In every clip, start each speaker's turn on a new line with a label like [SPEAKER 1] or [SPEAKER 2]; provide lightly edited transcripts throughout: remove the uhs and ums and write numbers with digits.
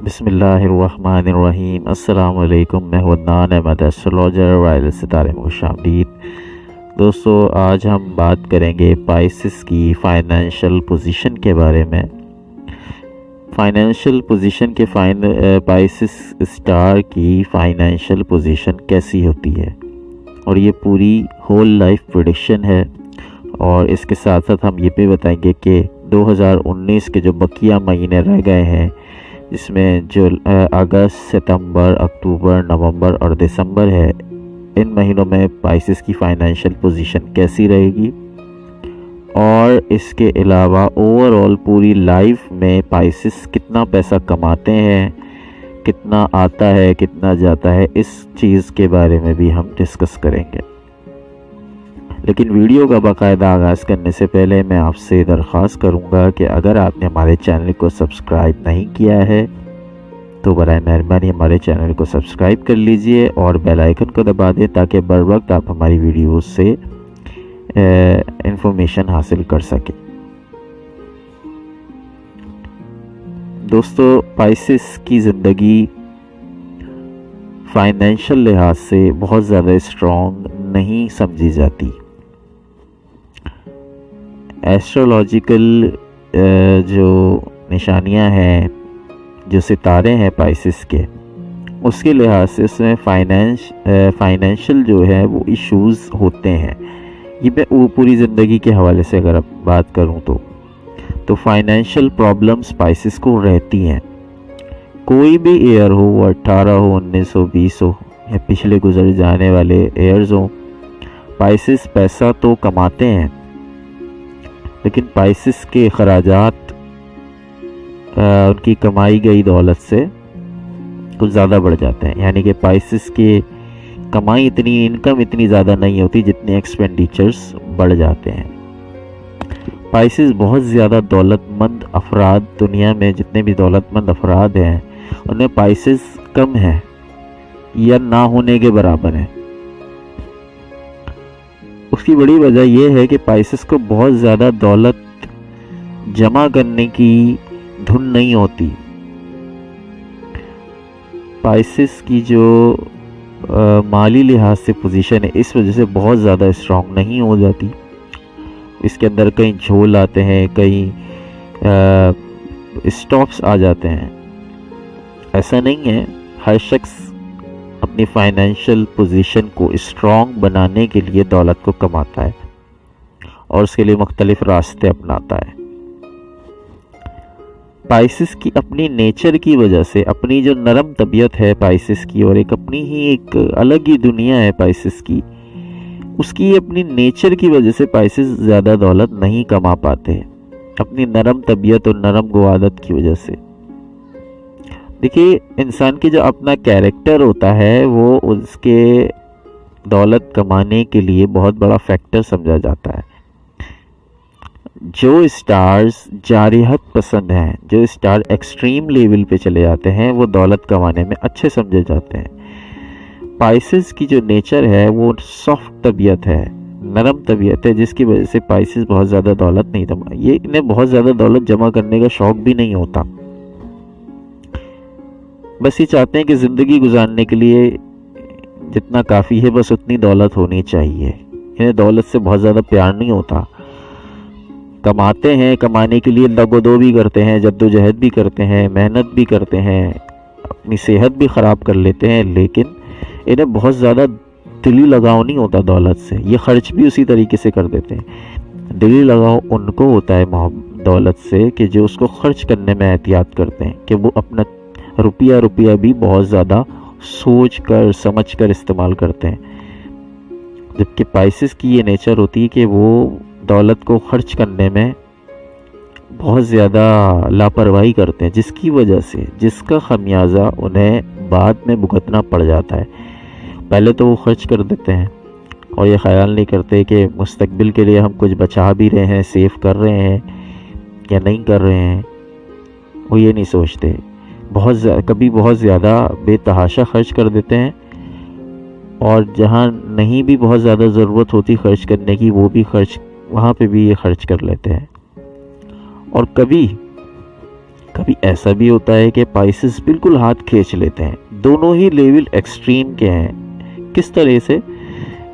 [SPEAKER 1] بسم اللہ الرحمن الرحیم۔ السلام علیکم، میں ہوں عدنان احمد ایسٹرولوجر وائل ستارے میں خوش آمدید۔ دوستو، آج ہم بات کریں گے پائسس کی فائنینشیل پوزیشن کے بارے میں۔ فائنینشیل پوزیشن کے پائسس اسٹار کی فائنینشیل پوزیشن کیسی ہوتی ہے، اور یہ پوری ہول لائف پریڈکشن ہے۔ اور اس کے ساتھ ساتھ ہم یہ بھی بتائیں گے کہ 2019 کے جو بقیہ مہینے رہ گئے ہیں، جس میں جو اگست، ستمبر، اکتوبر، نومبر اور دسمبر ہے، ان مہینوں میں پائسس کی فائنینشیل پوزیشن کیسی رہے گی، اور اس کے علاوہ اوور آل پوری لائف میں پائسس کتنا پیسہ کماتے ہیں، کتنا آتا ہے، کتنا جاتا ہے، اس چیز کے بارے میں بھی ہم ڈسکس کریں گے۔ لیکن ویڈیو کا باقاعدہ آغاز کرنے سے پہلے میں آپ سے درخواست کروں گا کہ اگر آپ نے ہمارے چینل کو سبسکرائب نہیں کیا ہے تو برائے مہربانی ہمارے چینل کو سبسکرائب کر لیجئے اور بیل آئیکن کو دبا دیں تاکہ بر وقت آپ ہماری ویڈیوز سے انفارمیشن حاصل کر سکیں۔ دوستو، پائسس کی زندگی فائنینشیل لحاظ سے بہت زیادہ اسٹرانگ نہیں سمجھی جاتی۔ ایسٹرولوجیکل جو نشانیاں ہیں، جو ستارے ہیں پائسس کے، اس کے لحاظ سے اس میں فائنینشیل جو ہے وہ ایشوز ہوتے ہیں۔ یہ میں پوری زندگی کے حوالے سے اگر بات کروں تو فائنینشیل پرابلمز پائسس کو رہتی ہیں۔ کوئی بھی ایئر ہو، وہ 18 ہو، 19 ہو، 20 ہو، یا پچھلے گزر جانے والے ایئرز ہوں، پائسس پیسہ تو کماتے ہیں، لیکن پائسس کے اخراجات ان کی کمائی گئی دولت سے کچھ زیادہ بڑھ جاتے ہیں۔ یعنی کہ پائسس کی کمائی انکم اتنی زیادہ نہیں ہوتی جتنے ایکسپینڈیچرز بڑھ جاتے ہیں۔ پائسس بہت زیادہ دولت مند افراد، دنیا میں جتنے بھی دولت مند افراد ہیں ان میں پائسس کم ہے یا نہ ہونے کے برابر ہے۔ اس کی بڑی وجہ یہ ہے کہ پائسس کو بہت زیادہ دولت جمع کرنے کی دھن نہیں ہوتی۔ پائسس کی جو مالی لحاظ سے پوزیشن ہے، اس وجہ سے بہت زیادہ اسٹرانگ نہیں ہو جاتی۔ اس کے اندر کئی جھول آتے ہیں، کئی اسٹاپس آ جاتے ہیں۔ ایسا نہیں ہے، ہر شخص اپنی فائنینشیل پوزیشن کو اسٹرانگ بنانے کے لیے دولت کو کماتا ہے اور اس کے لیے مختلف راستے اپناتا ہے۔ پائسس کی اپنی نیچر کی وجہ سے، اپنی جو نرم طبیعت ہے پائسس کی، اور اپنی ہی ایک الگ ہی دنیا ہے پائسس کی، اس کی اپنی نیچر کی وجہ سے پائسس زیادہ دولت نہیں کما پاتے، اپنی نرم طبیعت اور نرم گو عادت کی وجہ سے۔ دیکھیے، انسان کی جو اپنا کیریکٹر ہوتا ہے وہ اس کے دولت کمانے کے لیے بہت بڑا فیکٹر سمجھا جاتا ہے۔ جو اسٹارز جارحیت پسند ہیں، جو اسٹار ایکسٹریم لیول پہ چلے جاتے ہیں، وہ دولت کمانے میں اچھے سمجھے جاتے ہیں۔ پائسس کی جو نیچر ہے وہ سافٹ طبیعت ہے، نرم طبیعت ہے، جس کی وجہ سے پائسس بہت زیادہ دولت نہیں انہیں بہت زیادہ دولت جمع کرنے کا شوق بھی نہیں ہوتا۔ بس یہ چاہتے ہیں کہ زندگی گزارنے کے لیے جتنا کافی ہے بس اتنی دولت ہونی چاہیے۔ انہیں دولت سے بہت زیادہ پیار نہیں ہوتا۔ کماتے ہیں، کمانے کے لیے لگ و دو بھی کرتے ہیں، جد و جہد بھی کرتے ہیں، محنت بھی کرتے ہیں، اپنی صحت بھی خراب کر لیتے ہیں، لیکن انہیں بہت زیادہ دلی لگاؤ نہیں ہوتا دولت سے۔ یہ خرچ بھی اسی طریقے سے کر دیتے ہیں۔ دلی لگاؤ ان کو ہوتا ہے دولت سے کہ جو اس کو خرچ کرنے میں احتیاط کرتے ہیں، کہ وہ اپنا روپیہ بھی بہت زیادہ سوچ کر سمجھ کر استعمال کرتے ہیں۔ جبکہ پائسس کی یہ نیچر ہوتی ہے کہ وہ دولت کو خرچ کرنے میں بہت زیادہ لاپرواہی کرتے ہیں، جس کی وجہ سے، جس کا خمیازہ انہیں بعد میں بھگتنا پڑ جاتا ہے۔ پہلے تو وہ خرچ کر دیتے ہیں اور یہ خیال نہیں کرتے کہ مستقبل کے لیے ہم کچھ بچا بھی رہے ہیں، سیو کر رہے ہیں یا نہیں کر رہے ہیں، وہ یہ نہیں سوچتے۔ کبھی بہت زیادہ بے تحاشا خرچ کر دیتے ہیں، اور جہاں نہیں بھی بہت زیادہ ضرورت ہوتی خرچ کرنے کی، وہاں پہ بھی یہ خرچ کر لیتے ہیں۔ اور کبھی ایسا بھی ہوتا ہے کہ پائسز بالکل ہاتھ کھینچ لیتے ہیں. دونوں ہی لیول ایکسٹریم کے ہیں. کس طرح سے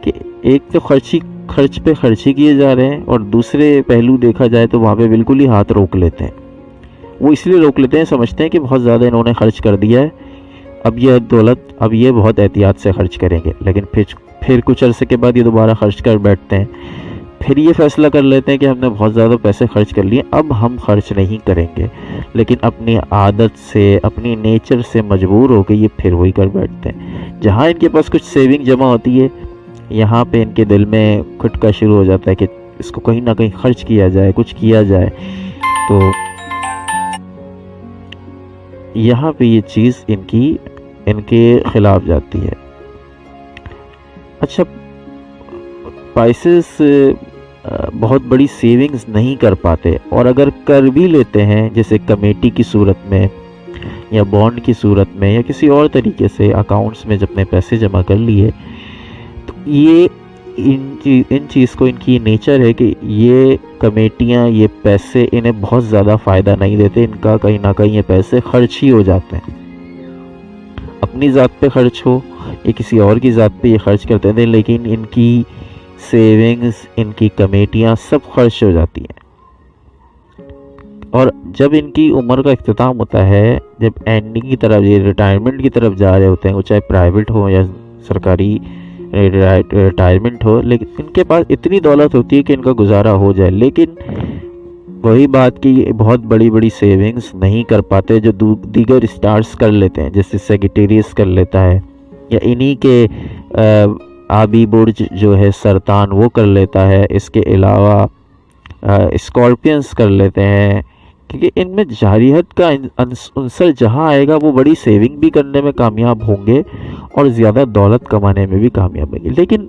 [SPEAKER 1] کہ ایک تو خرچ پہ خرچی کیے جا رہے ہیں، اور دوسرے پہلو دیکھا جائے تو وہاں پہ بالکل ہی ہاتھ روک لیتے ہیں. وہ اس لیے روک لیتے ہیں، سمجھتے ہیں کہ بہت زیادہ انہوں نے خرچ کر دیا ہے، اب یہ دولت اب یہ بہت احتیاط سے خرچ کریں گے. لیکن پھر کچھ عرصے کے بعد یہ دوبارہ خرچ کر بیٹھتے ہیں. پھر یہ فیصلہ کر لیتے ہیں کہ ہم نے بہت زیادہ پیسے خرچ کر لیے، اب ہم خرچ نہیں کریں گے. لیکن اپنی عادت سے، اپنی نیچر سے مجبور ہو کے یہ پھر وہی کر بیٹھتے ہیں. جہاں ان کے پاس کچھ سیونگ جمع ہوتی ہے، یہاں پہ ان کے دل میں کھٹکا شروع ہو جاتا ہے کہ اس کو کہیں نہ کہیں خرچ کیا جائے، کچھ کیا جائے. تو یہاں پہ یہ چیز ان کے خلاف جاتی ہے. اچھا، پائسز بہت بڑی سیونگز نہیں کر پاتے، اور اگر کر بھی لیتے ہیں جیسے کمیٹی کی صورت میں یا بانڈ کی صورت میں یا کسی اور طریقے سے اکاؤنٹس میں جب نے پیسے جمع کر لیے، تو یہ ان چیز کو، ان کی نیچر ہے کہ یہ کمیٹیاں، یہ پیسے انہیں بہت زیادہ فائدہ نہیں دیتے. ان کا کہیں نہ کہیں یہ پیسے خرچ ہی ہو جاتے ہیں. اپنی ذات پہ خرچ ہو یا کسی اور کی ذات پہ یہ خرچ کرتے تھے، لیکن ان کی سیونگز، ان کی کمیٹیاں سب خرچ ہو جاتی ہیں. اور جب ان کی عمر کا اختتام ہوتا ہے، جب اینڈنگ کی طرف، یہ ریٹائرمنٹ کی طرف جا رہے ہوتے ہیں، وہ چاہے پرائیویٹ ہو یا سرکاری ریٹائرمنٹ ہو، لیکن ان کے پاس اتنی دولت ہوتی ہے کہ ان کا گزارا ہو جائے. لیکن وہی بات کہ بہت بڑی بڑی سیونگز نہیں کر پاتے جو دیگر اسٹارز کر لیتے ہیں، جیسے سیگیٹیریس کر لیتا ہے، یا انہی کے آبی برج جو ہے سرطان، وہ کر لیتا ہے. اس کے علاوہ اسکارپینز کر لیتے ہیں، کیونکہ ان میں جارحیت کا عنصر جہاں آئے گا وہ بڑی سیونگ بھی کرنے میں کامیاب ہوں گے اور زیادہ دولت کمانے میں بھی کامیاب ہوں گے. لیکن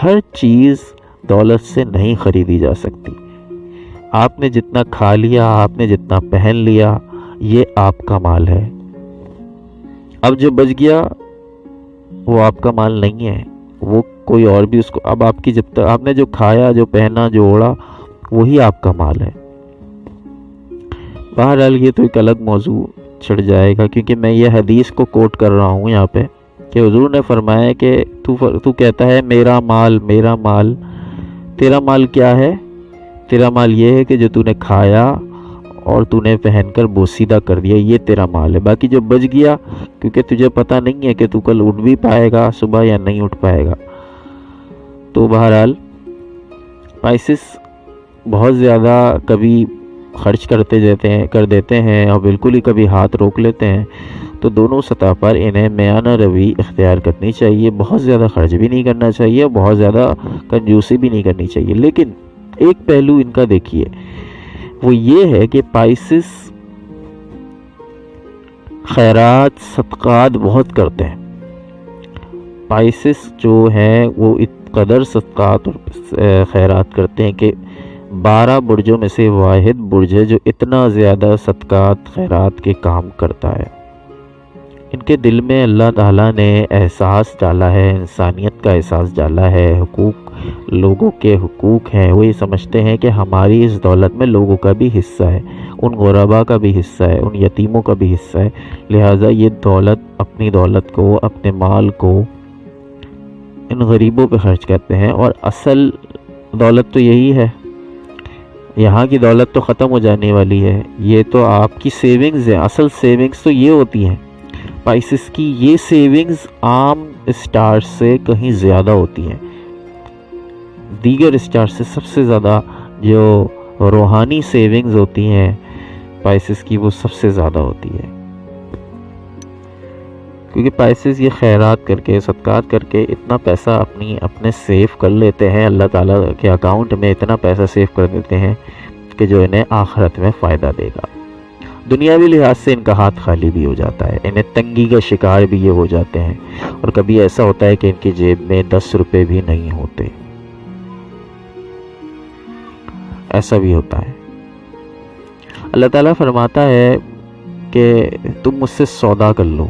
[SPEAKER 1] ہر چیز دولت سے نہیں خریدی جا سکتی. آپ نے جتنا کھا لیا، آپ نے جتنا پہن لیا، یہ آپ کا مال ہے. اب جو بچ گیا وہ آپ کا مال نہیں ہے، وہ کوئی اور بھی اس کو، اب آپ کی، جب تک آپ نے جو کھایا، جو پہنا، جو اوڑھا، وہی آپ کا مال ہے. بہرحال یہ تو ایک الگ موضوع چھڑ جائے گا، کیونکہ میں یہ حدیث کو کوٹ کر رہا ہوں یہاں پہ کہ حضور نے فرمایا کہ تو کہتا ہے میرا مال، میرا مال. تیرا مال کیا ہے؟ تیرا مال یہ ہے کہ جو تو نے کھایا اور تو نے پہن کر بوسیدہ کر دیا، یہ تیرا مال ہے. باقی جو بچ گیا، کیونکہ تجھے پتہ نہیں ہے کہ تو کل اٹھ بھی پائے گا صبح یا نہیں اٹھ پائے گا. تو بہرحال پائسز بہت زیادہ کبھی خرچ کر دیتے ہیں اور بالکل ہی کبھی ہاتھ روک لیتے ہیں. تو دونوں سطح پر انہیں میانہ روی اختیار کرنی چاہیے. بہت زیادہ خرچ بھی نہیں کرنا چاہیے اور بہت زیادہ کنجوسی بھی نہیں کرنی چاہیے. لیکن ایک پہلو ان کا دیکھیے، وہ یہ ہے کہ پائسز خیرات، صدقات بہت کرتے ہیں. پائسز جو ہیں وہ قدر صدقات اور خیرات کرتے ہیں کہ 12 برجوں میں سے واحد برج ہے جو اتنا زیادہ صدقات، خیرات کے کام کرتا ہے. ان کے دل میں اللہ تعالیٰ نے احساس ڈالا ہے، انسانیت کا احساس ڈالا ہے، حقوق، لوگوں کے حقوق ہیں. وہ یہ سمجھتے ہیں کہ ہماری اس دولت میں لوگوں کا بھی حصہ ہے، ان غربا کا بھی حصہ ہے، ان یتیموں کا بھی حصہ ہے. لہٰذا یہ دولت، اپنی دولت کو، اپنے مال کو ان غریبوں پہ خرچ کرتے ہیں. اور اصل دولت تو یہی ہے. یہاں کی دولت تو ختم ہو جانے والی ہے، یہ تو آپ کی سیونگز ہیں. اصل سیونگز تو یہ ہوتی ہیں. پائسز کی یہ سیونگز عام اسٹار سے کہیں زیادہ ہوتی ہیں. دیگر اسٹار سے سب سے زیادہ جو روحانی سیونگز ہوتی ہیں پائسز کی، وہ سب سے زیادہ ہوتی ہے. کیونکہ پائسز یہ خیرات کر کے، صدقات کر کے اتنا پیسہ اپنے سیو کر لیتے ہیں، اللہ تعالیٰ کے اکاؤنٹ میں اتنا پیسہ سیو کر دیتے ہیں کہ جو انہیں آخرت میں فائدہ دے گا. دنیاوی لحاظ سے ان کا ہاتھ خالی بھی ہو جاتا ہے، انہیں تنگی کا شکار بھی یہ ہو جاتے ہیں. اور کبھی ایسا ہوتا ہے کہ ان کی جیب میں 10 روپے بھی نہیں ہوتے. ایسا بھی ہوتا ہے. اللہ تعالیٰ فرماتا ہے کہ تم مجھ سے سودا کر لو.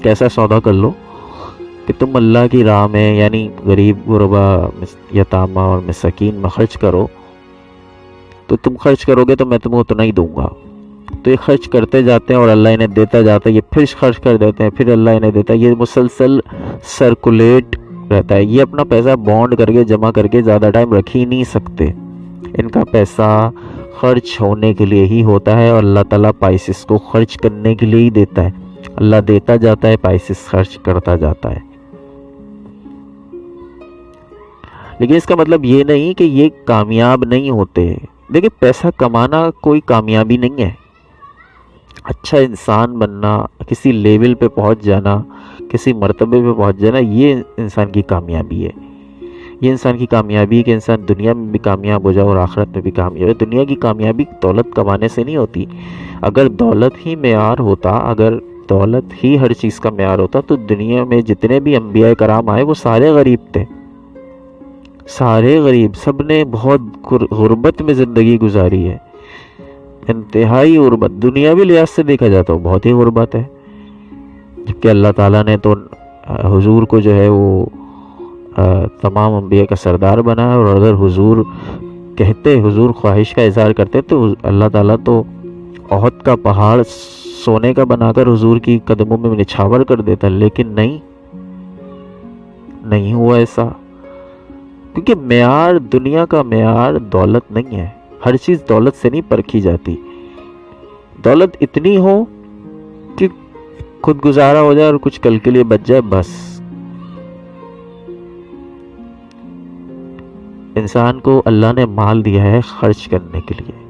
[SPEAKER 1] کیسا سودا کر لو؟ کہ تم اللہ کی راہ میں، یعنی غریب، غربا، یتامہ اور مساکین میں خرچ کرو. تو تم خرچ کرو گے تو میں تمہیں اتنا ہی دوں گا. تو یہ خرچ کرتے جاتے ہیں اور اللہ انہیں دیتا جاتا ہے، یہ پھر خرچ کر دیتے ہیں، پھر اللہ انہیں دیتا ہے، یہ مسلسل سرکولیٹ رہتا ہے۔ یہ اپنا پیسہ بانڈ کر کے جمع کر کے زیادہ ٹائم رکھ ہی نہیں سکتے، ان کا پیسہ خرچ ہونے کے لیے ہی ہوتا ہے، اور اللہ تعالیٰ پائسس کو خرچ کرنے کے لیے ہی دیتا ہے۔ اللہ دیتا جاتا ہے، پائسس خرچ کرتا جاتا ہے۔ لیکن اس کا مطلب یہ نہیں کہ یہ کامیاب نہیں ہوتے۔ دیکھیں، پیسہ کمانا کوئی کامیابی نہیں ہے۔ اچھا انسان بننا، کسی لیول پہ پہنچ جانا، کسی مرتبے پہ پہنچ جانا، یہ انسان کی کامیابی ہے۔ یہ انسان کی کامیابی ہے کہ انسان دنیا میں بھی کامیاب ہو جائے اور آخرت میں بھی کامیاب ہے۔ دنیا کی کامیابی دولت کمانے سے نہیں ہوتی۔ اگر دولت ہی معیار ہوتا، اگر دولت ہی ہر چیز کا معیار ہوتا، تو دنیا میں جتنے بھی انبیاء کرام آئے وہ سارے غریب تھے، سارے غریب، سب نے بہت غربت میں زندگی گزاری ہے، انتہائی غربت، دنیاوی لحاظ سے دیکھا جاتا ہے بہت ہی غربت ہے۔ جبکہ اللہ تعالیٰ نے تو حضور کو جو ہے وہ تمام انبیاء کا سردار بنا ہے، اور اگر حضور کہتے، حضور خواہش کا اظہار کرتے، تو اللہ تعالیٰ تو احد کا پہاڑ سونے کا بنا کر حضور کی قدموں میں نچھاور کر دیتا، لیکن نہیں ہوا ایسا، کیونکہ معیار، دنیا کا معیار دولت نہیں ہے۔ ہر چیز دولت سے نہیں پرکھی جاتی۔ دولت اتنی ہو کہ خود گزارا ہو جائے اور کچھ کل کے لیے بچ جائے، بس۔ انسان کو اللہ نے مال دیا ہے خرچ کرنے کے لیے،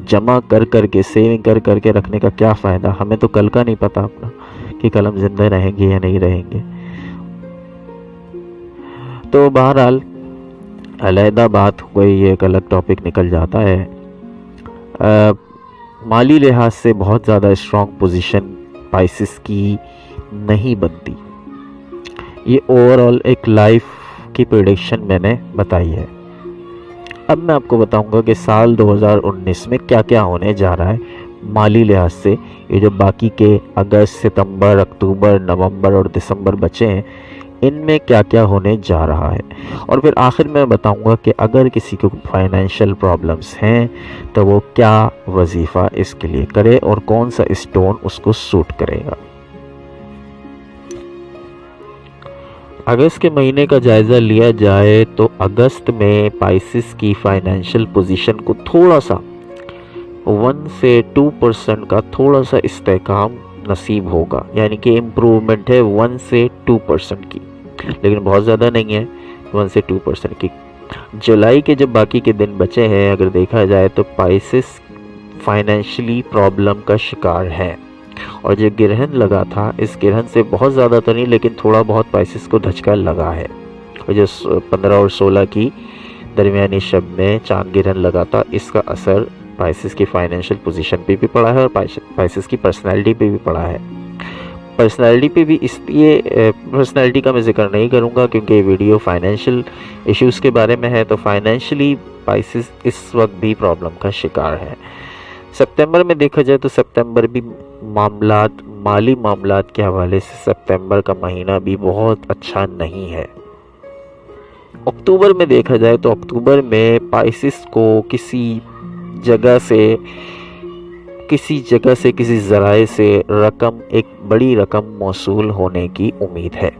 [SPEAKER 1] جمع کر کر کے، سیونگ کر کر کے رکھنے کا کیا فائدہ؟ ہمیں تو کل کا نہیں پتا اپنا کہ کل ہم زندہ رہیں گے یا نہیں رہیں گے۔ تو بہرحال علیحدہ بات ہو گئی، یہ ایک الگ ٹاپک نکل جاتا ہے۔ مالی لحاظ سے بہت زیادہ اسٹرانگ پوزیشن پائسس کی نہیں بنتی۔ یہ اوورآل ایک لائف کی پریڈکشن میں نے بتائی ہے۔ اب میں آپ کو بتاؤں گا کہ سال 2019 میں کیا کیا ہونے جا رہا ہے مالی لحاظ سے۔ یہ جو باقی کے اگست، ستمبر، اکتوبر، نومبر اور دسمبر بچے ہیں، ان میں کیا کیا ہونے جا رہا ہے، اور پھر آخر میں بتاؤں گا کہ اگر کسی کو فائنینشیل پرابلمز ہیں تو وہ کیا وظیفہ اس کے لیے کرے اور کون سا اسٹون اس کو سوٹ کرے گا۔ اگست کے مہینے کا جائزہ لیا جائے تو اگست میں پائسس کی فائنینشیل پوزیشن کو تھوڑا سا 1 سے 2% کا تھوڑا سا استحکام نصیب ہوگا، یعنی کہ امپروومنٹ ہے 1 سے 2% کی، لیکن بہت زیادہ نہیں ہے، 1 سے 2% کی۔ جولائی کے جب باقی کے دن بچے ہیں، اگر دیکھا جائے تو پائسس فائنینشلی پرابلم کا شکار ہے، اور جو گرہن لگا تھا، اس گرہن سے بہت زیادہ تو نہیں لیکن تھوڑا بہت پائسس کو دھچکا لگا ہے، اور جو 15 اور 16 کی درمیانی شب میں چاند گرہن لگا تھا، اس کا اثر پائسس کی فائنینشیل پوزیشن پہ بھی پڑا ہے اور پائسس کی پرسنالٹی پہ بھی پڑا ہے۔ پرسنالٹی پہ بھی اس لیے پرسنالٹی کا میں ذکر نہیں کروں گا کیونکہ یہ ویڈیو فائنینشیل ایشوز کے بارے میں ہے، تو فائنینشلی پائسس اس وقت بھی پرابلم کا شکار ہے۔ سپتمبر میں دیکھا جائے تو سپتمبر بھی مالی معاملات کے حوالے سے سپتمبر کا مہینہ بھی بہت اچھا نہیں ہے۔ اکتوبر میں دیکھا جائے تو اکتوبر میں پائسس کو کسی جگہ سے کسی ذرائع سے ایک بڑی رقم موصول ہونے کی امید ہے۔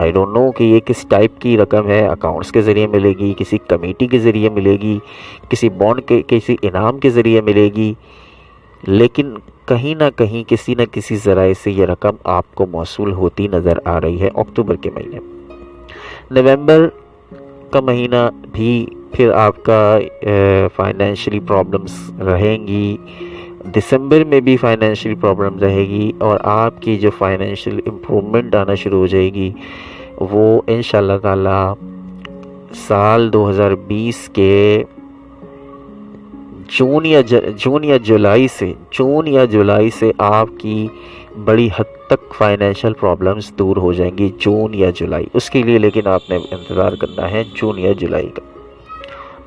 [SPEAKER 1] I don't know کہ یہ کس ٹائپ کی رقم ہے، اکاؤنٹس کے ذریعے ملے گی، کسی کمیٹی کے ذریعے ملے گی، کسی بانڈ کے کسی انعام کے ذریعے ملے گی، لیکن کہیں نہ کہیں کسی نہ کسی ذرائع سے یہ رقم آپ کو موصول ہوتی نظر آ رہی ہے اکتوبر کے مہینے میں۔ نومبر کا مہینہ بھی پھر آپ کا فائنینشلی پرابلمز رہیں گی، دسمبر میں بھی فائنینشیل پرابلم رہے گی، اور آپ کی جو فائنینشیل امپرومنٹ آنا شروع ہو جائے گی وہ انشاءاللہ تعالی سال 2020 کے جون یا جولائی سے آپ کی بڑی حد تک فائنینشیل پرابلمز دور ہو جائیں گی، جون یا جولائی۔ اس کے لیے لیکن آپ نے انتظار کرنا ہے جون یا جولائی کا۔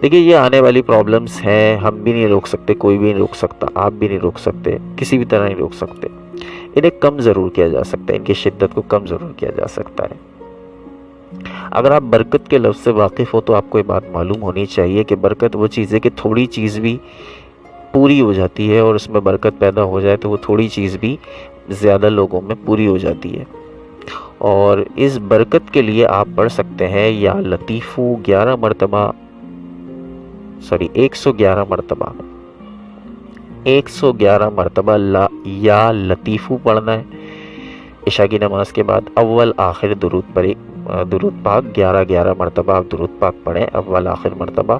[SPEAKER 1] دیکھیے، یہ آنے والی پرابلمز ہیں، ہم بھی نہیں روک سکتے، کوئی بھی نہیں روک سکتا، آپ بھی نہیں روک سکتے، کسی بھی طرح نہیں روک سکتے۔ انہیں کم ضرور کیا جا سکتا ہے، ان کی شدت کو کم ضرور کیا جا سکتا ہے۔ اگر آپ برکت کے لفظ سے واقف ہو تو آپ کو یہ بات معلوم ہونی چاہیے کہ برکت وہ چیز ہے کہ تھوڑی چیز بھی پوری ہو جاتی ہے اور اس میں برکت پیدا ہو جائے تو وہ تھوڑی چیز بھی زیادہ لوگوں میں پوری ہو جاتی ہے۔ اور اس برکت کے لیے آپ پڑھ سکتے ہیں یا لطیفو 11 مرتبہ، 111 مرتبہ، 111 مرتبہ یا لطیفو پڑھنا ہے عشاء کی نماز کے بعد۔ اول آخر درود پاک 11 مرتبہ آپ درود پاک پڑھیں اول آخر مرتبہ،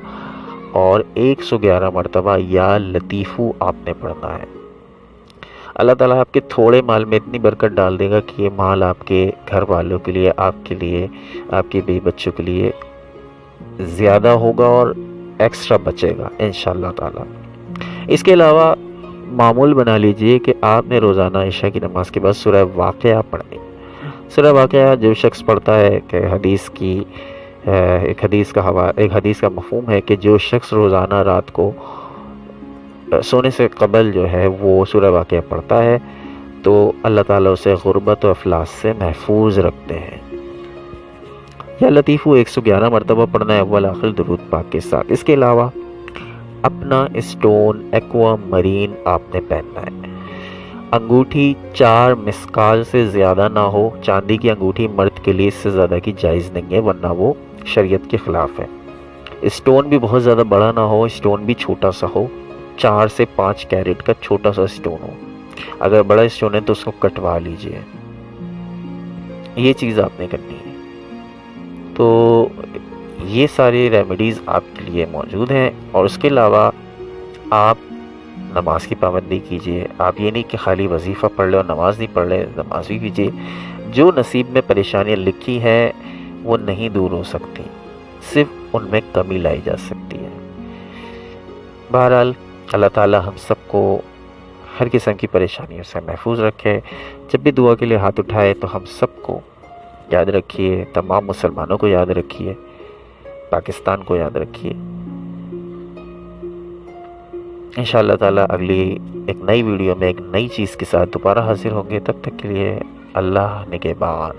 [SPEAKER 1] اور 111 مرتبہ یا لطیفو آپ نے پڑھنا ہے۔ اللہ تعالیٰ آپ کے تھوڑے مال میں اتنی برکت ڈال دے گا کہ یہ مال آپ کے گھر والوں کے لیے، آپ کے لیے، آپ کے بیوی بچوں کے لیے زیادہ ہوگا اور ایکسٹرا بچے گا انشاءاللہ تعالیٰ۔ اس کے علاوہ معمول بنا لیجئے کہ آپ نے روزانہ عشاء کی نماز کے بعد سورہ واقعہ پڑھنی۔ سورہ واقعہ جو شخص پڑھتا ہے کہ ایک حدیث کا مفہوم ہے کہ جو شخص روزانہ رات کو سونے سے قبل جو ہے وہ سورہ واقعہ پڑھتا ہے تو اللہ تعالیٰ اسے غربت و افلاس سے محفوظ رکھتے ہیں۔ یا لطیفو 111 مرتبہ پڑھنا ہے اول آخر درود پاک کے ساتھ۔ اس کے علاوہ اپنا اسٹون ایکوا مرین آپ نے پہننا ہے۔ انگوٹھی 4 مسکال سے زیادہ نہ ہو۔ چاندی کی انگوٹھی مرد کے لیے اس سے زیادہ کی جائز نہیں ہے ورنہ وہ شریعت کے خلاف ہے۔ اسٹون بھی بہت زیادہ بڑا نہ ہو، اسٹون بھی چھوٹا سا ہو، 4 سے 5 کیرٹ کا چھوٹا سا اسٹون ہو۔ اگر بڑا اسٹون ہے تو اس کو کٹوا لیجئے۔ یہ چیز آپ نے کرنی ہے۔ تو یہ ساری ریمیڈیز آپ کے لیے موجود ہیں، اور اس کے علاوہ آپ نماز کی پابندی کیجئے۔ آپ یہ نہیں کہ خالی وظیفہ پڑھ لیں اور نماز نہیں پڑھ لیں، نماز بھی کیجئے۔ جو نصیب میں پریشانیاں لکھی ہیں وہ نہیں دور ہو سکتی، صرف ان میں کمی لائی جا سکتی ہے۔ بہرحال اللہ تعالی ہم سب کو ہر قسم کی پریشانیوں سے محفوظ رکھے۔ جب بھی دعا کے لیے ہاتھ اٹھائے تو ہم سب کو یاد رکھیے، تمام مسلمانوں کو یاد رکھیے، پاکستان کو یاد رکھیے۔ انشاءاللہ تعالی اگلی ایک نئی ویڈیو میں ایک نئی چیز کے ساتھ دوبارہ حاضر ہوں گے۔ تب تک کے لیے اللہ نگہبان۔